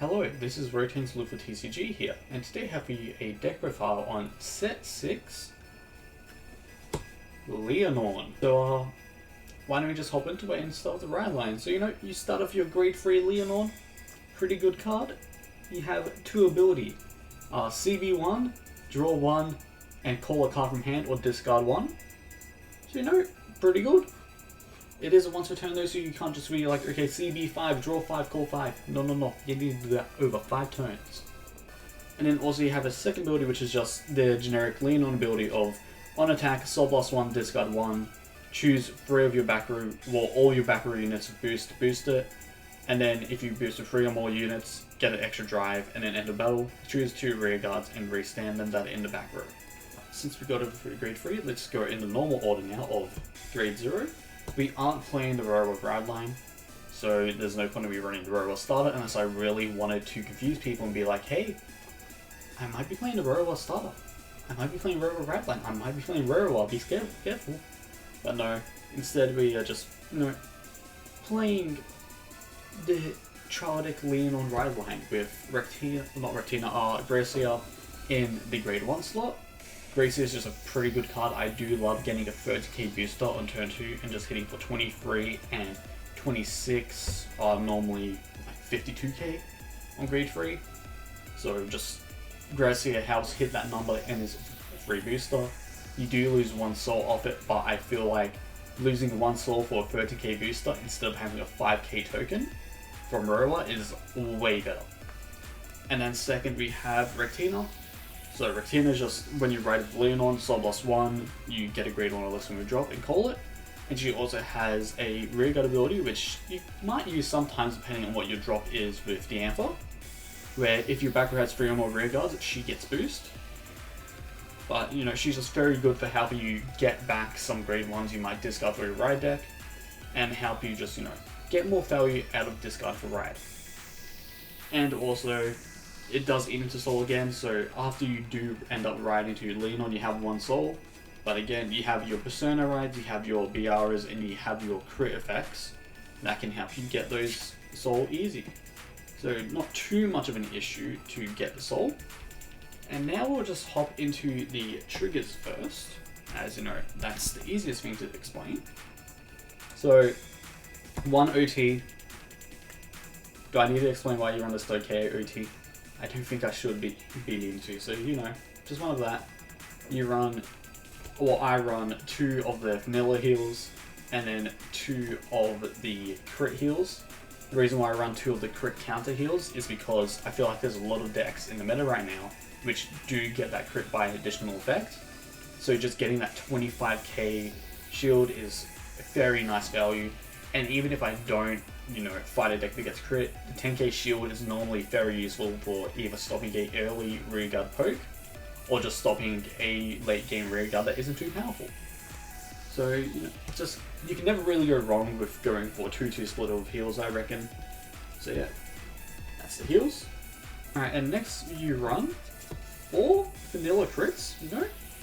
Hello, this is Rotenks for TCG here, and today I have for you a deck profile on set 6, Lianorn. So, why don't we just hop into it and start with the ride line. So, you start off your grade 3 Lianorn, pretty good card. You have two ability, CB1, draw 1, and call a card from hand or discard 1. So, pretty good. It is a once per turn though, so you can't just be like, okay, CB5, draw 5, call 5. No. You need to do that over 5 turns. And then also you have a second ability, which is just the generic Lianorn ability of, on attack, soul blast 1, discard 1, choose 3 of your back row, well, all your back row units boost it, and then if you boost 3 or more units, get an extra drive, and then enter battle, choose 2 rear guards and restand them that are in the back row. Since we got over for grade 3, let's go in the normal order now of grade 0. We aren't playing the Rowa grad line, so there's no point in me running the Rowa starter unless I really wanted to confuse people and be like, hey, I might be playing the Rowa starter. I might be playing Rowa grad line. I might be playing Rowa. Be careful. But no, instead we are just, playing the Childic Lianorn ride line with Gracia in the grade 1 slot. Gracia is just a pretty good card. I do love getting a 30k booster on turn 2 and just hitting for 23 and 26 are normally like 52k on grade 3. So just Gracia helps hit that number and is a free booster. You do lose 1 soul off it, but I feel like losing 1 soul for a 30k booster instead of having a 5k token from Rowa is way better. And then second we have Rectina. So Rectina is just, when you ride Lianorn, soul blast 1, you get a grade 1 or less when you drop and call it. And she also has a rearguard ability, which you might use sometimes depending on what your drop is with the Anther, where if your back row has 3 or more rearguards, she gets boost. But, she's just very good for helping you get back some grade 1s you might discard for your ride deck, and help you just, get more value out of discard for ride. And also, it does eat into soul again, so after you do end up riding to Lianorn, you have 1 soul. But again, you have your persona rides, you have your BRs, and you have your crit effects that can help you get those soul easy. So not too much of an issue to get the soul. And now we'll just hop into the triggers first, as that's the easiest thing to explain. So 1 OT. Do I need to explain why you run the Stoke OT? I don't think I should be needing to, so just one of that. You run, or I run 2 of the vanilla heals, and then 2 of the crit heals. The reason why I run 2 of the crit counter heals is because I feel like there's a lot of decks in the meta right now which do get that crit by an additional effect. So just getting that 25k shield is a very nice value, and even if I don't fight a deck that gets crit, the 10k shield is normally very useful for either stopping a early rearguard poke, or just stopping a late game rearguard that isn't too powerful. So, you can never really go wrong with going for a 2-2 split of heals, I reckon. So yeah, that's the heals. Alright, and next you run 4 vanilla crits,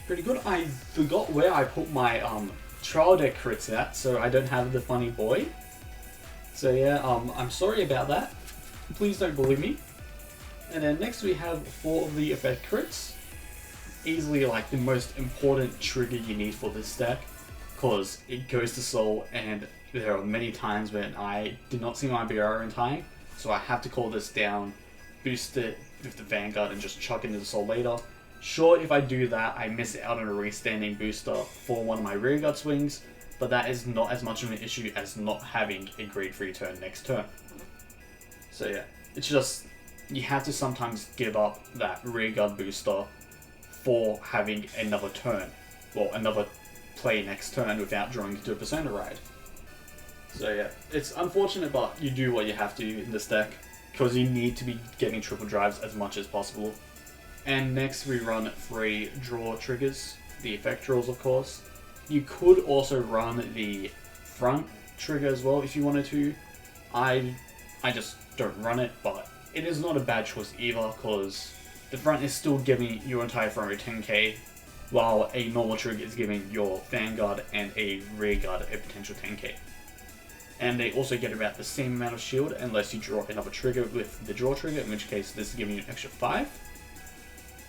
pretty good. I forgot where I put my trial deck crits at, so I don't have the funny boy. So yeah, I'm sorry about that. Please don't bully me. And then next we have 4 of the effect crits. Easily like the most important trigger you need for this deck, because it goes to soul, and there are many times when I did not see my BR in time, so I have to call this down, boost it with the Vanguard, and just chuck into the soul later. Sure, if I do that, I miss out on a restanding booster for one of my rearguard swings, but that is not as much of an issue as not having a grade 3 turn next turn. So yeah, it's just, you have to sometimes give up that rearguard booster for having another turn, well, another play next turn without drawing into a persona ride. So yeah, it's unfortunate, but you do what you have to in this deck, because you need to be getting triple drives as much as possible. And next we run 3 draw triggers, the effect draws of course. You could also run the front trigger as well if you wanted to. I just don't run it, but it is not a bad choice either, because the front is still giving your entire front row 10k, while a normal trigger is giving your Vanguard and a rear guard a potential 10k. and they also get about the same amount of shield unless you draw another trigger with the draw trigger, in which case this is giving you an extra 5.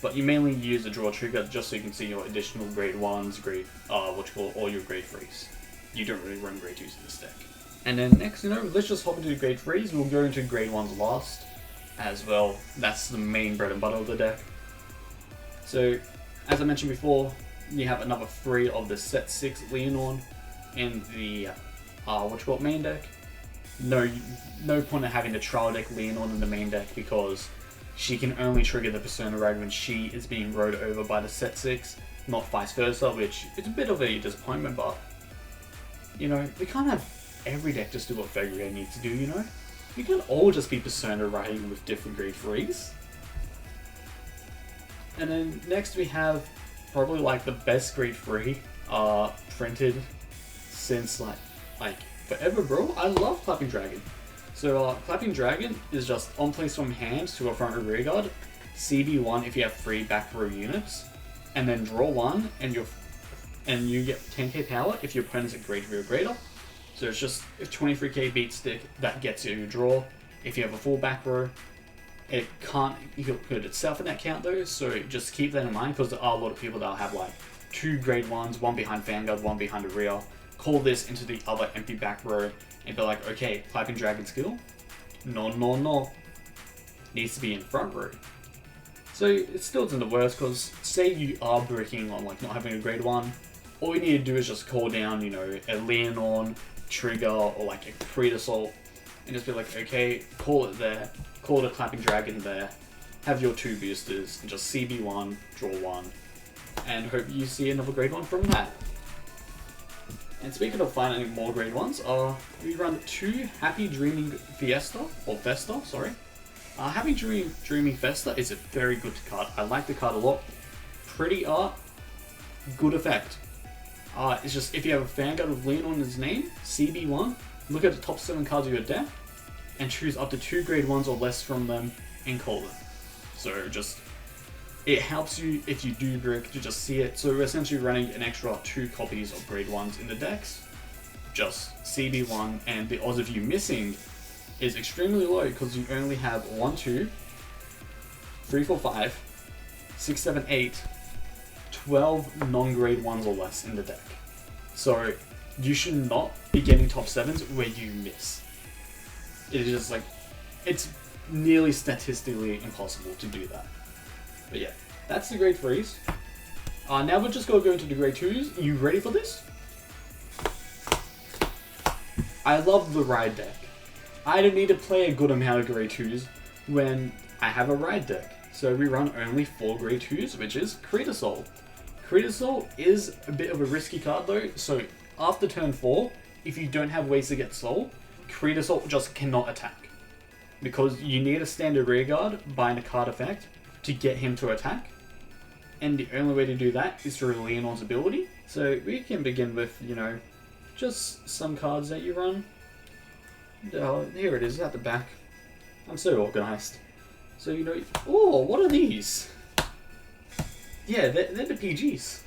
But you mainly use the draw trigger just so you can see your additional grade 1s, all your grade 3s. You don't really run grade 2s in this deck. And then next, let's just hop into grade 3s. We'll go into grade 1s last as well. That's the main bread and butter of the deck. So, as I mentioned before, you have another 3 of the set 6 Lianorn in the main deck. No point in having the trial deck Lianorn in the main deck because she can only trigger the Persona Ride when she is being rode over by the set 6, not vice versa, which is a bit of a disappointment, but we can't have every deck just do what Vanguard needs to do, We can all just be Persona Riding with different grade 3s. And then next we have probably like the best grade 3 printed since like forever, bro. I love Clapping Dragon. So Clapping Dragon is just on place from hand to a front row rear guard, CB1 if you have 3 back row units, and then draw 1 and you get 10k power if your opponent's a grade 3 or greater. So it's just if 23k beat stick, that gets you your draw. If you have a full back row, it can't put itself in that count though, so just keep that in mind because there are a lot of people that'll have like 2 grade 1s, 1 behind Vanguard, 1 behind the rear, call this into the other empty back row and be like, okay, Clapping Dragon skill? No. Needs to be in front row. So it still isn't the worst because say you are breaking on like not having a grade 1, all you need to do is just call down, a Lianorn trigger or like a Crit Assault and just be like, okay, call it there, call the Clapping Dragon there, have your 2 boosters and just CB1, draw 1, and hope you see another grade 1 from that. And speaking of finding more grade 1s, we run 2 Happy Dreaming Festa. Happy Dreaming Festa is a very good card. I like the card a lot. Pretty art, good effect. It's just if you have a Vanguard with Lianorn in his name, CB1, look at the top 7 cards of your deck, and choose up to 2 grade 1s or less from them and call them. So just, it helps you if you do brick to just see it. So we're essentially running an extra 2 copies of grade 1s in the decks. Just CB1, and the odds of you missing is extremely low because you only have 1, 2, 3, 4, 5, 6, 7, 8, 12 non-grade 1s or less in the deck. So you should not be getting top 7s where you miss. It is just like, it's nearly statistically impossible to do that. But yeah, that's the grade 3s. Now we're just going to go into the grade 2s. You ready for this? I love the ride deck. I don't need to play a good amount of grade 2s when I have a ride deck. So we run only 4 grade 2s, which is Crit Assault. Crit Assault is a bit of a risky card though, so after turn 4, if you don't have ways to get soul, Crit Assault just cannot attack. Because you need a standard rear guard buying a card effect to get him to attack. And the only way to do that is through Lianorn's ability. So we can begin with, just some cards that you run. Here it is at the back. I'm so organized. So, oh, what are these? Yeah, they're the PGs.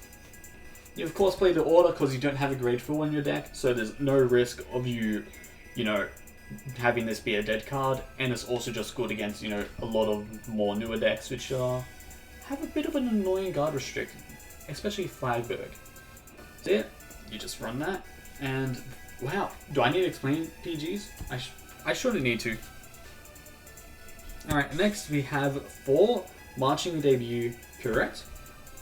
You of course play the order because you don't have a grade 4 in your deck, so there's no risk of you, having this be a dead card, and it's also just good against, a lot of more newer decks which have a bit of an annoying guard restrict, especially Flagberg. So yeah, you just run that, and wow, do I need to explain PGs? I shouldn't need to. Alright, next we have 4 Marching Debut Purette.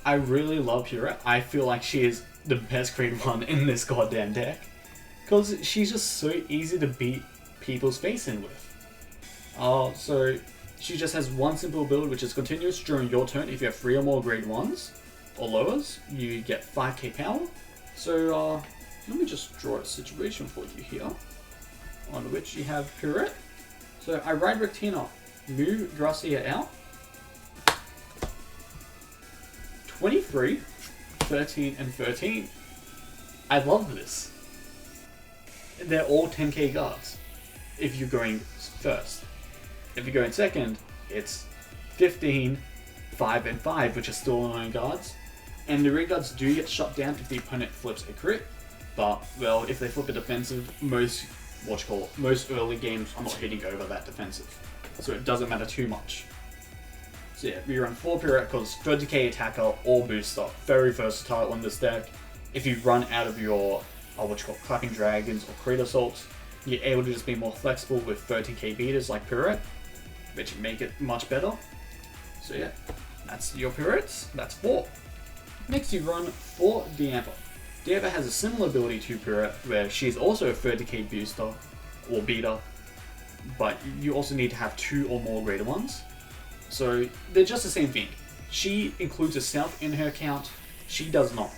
I really love Purette. I feel like she is the best grade 1 in this goddamn deck. Because she's just so easy to beat people's face in with. So she just has one simple build which is continuous during your turn. If you have 3 or more grade 1s or lowers, you get 5k power. So let me just draw a situation for you here. On which you have Purette. So I ride Rectina, move Gracia out. 23, 13, and 13. I love this. They're all 10k guards if you're going first. If you're going second, it's 15, 5, and 5, which are still annoying guards. And the rear guards do get shut down if the opponent flips a crit. But, well, if they flip a defensive, most most early games are not hitting over that defensive. So it doesn't matter too much. So yeah, we run 4 Pirouette because 30k attacker or booster. Very versatile on this deck. If you run out of your Clapping Dragons or Crit Assaults, you're able to just be more flexible with 13k beaters like Pirouette, which make it much better. So yeah, that's your Pirouettes. That's 4. Next you run 4 Diantha. Diantha has a similar ability to Pirouette where she's also a 30k booster or beater, but you also need to have 2 or more greater ones. So they're just the same thing. She includes a Stealth in her count, she does not.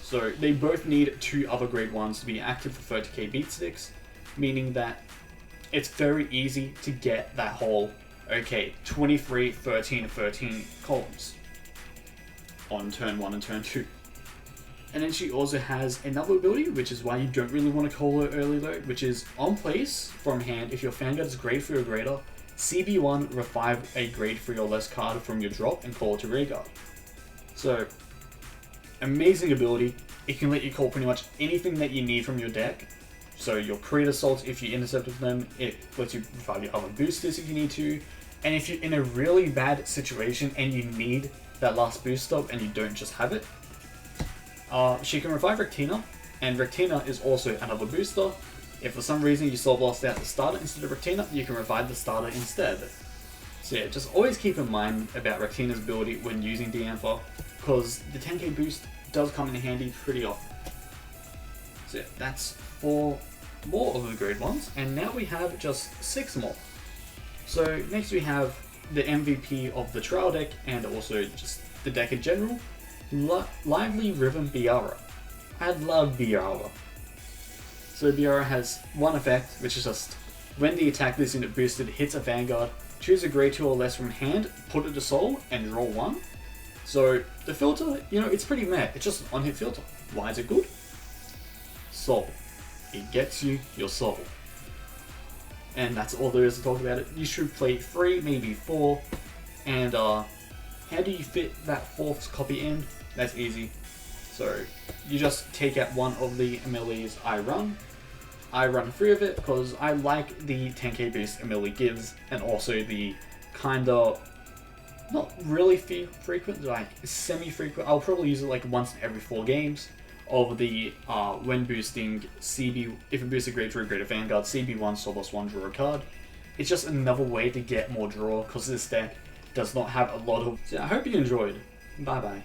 So they both need 2 other grade 1s to be active for 30k beat sticks, meaning that it's very easy to get that whole, okay, 23, 13, 13 columns on turn 1 and turn 2. And then she also has another ability, which is why you don't really want to call her early load, which is on place from hand. If your Vanguard is grade 3 or greater, CB1 revive a grade 3 or less card from your drop and call it to rear guard. So, amazing ability. It can let you call pretty much anything that you need from your deck. So your Crit Assaults, if you intercept with them, it lets you revive your other boosters if you need to. And if you're in a really bad situation and you need that last boost up and you don't just have it, she can revive Rectina, and Rectina is also another booster. If for some reason you Soul Blast out the starter instead of Rectina, you can revive the starter instead. So yeah, just always keep in mind about Rectina's ability when using Diantha, because the 10k boost does come in handy pretty often. So yeah, that's 4 more of the grade 1s, and now we have just 6 more. So next we have the MVP of the trial deck, and also just the deck in general, Lively Rhythm Biara. I love Biara. So Biara has one effect, which is just when the attack this unit boosted hits a Vanguard, choose a grade 2 or less from hand, put it to soul, and draw 1. So the filter, it's pretty meh. It's just an on-hit filter. Why is it good? Soul. It gets you your soul. And that's all there is to talk about it. You should play 3, maybe 4, and how do you fit that 4th copy in? That's easy. So you just take out one of the abilities I run. I run 3 of it because I like the 10k boost Amelie gives, and also the kinda not really frequent, like semi-frequent. I'll probably use it like once every 4 games. Of the when boosting CB, if it boosts a grade 3 or greater Vanguard, CB1 Soul Blast 1 draw a card. It's just another way to get more draw because this deck does not have a lot of. So I hope you enjoyed. Bye bye.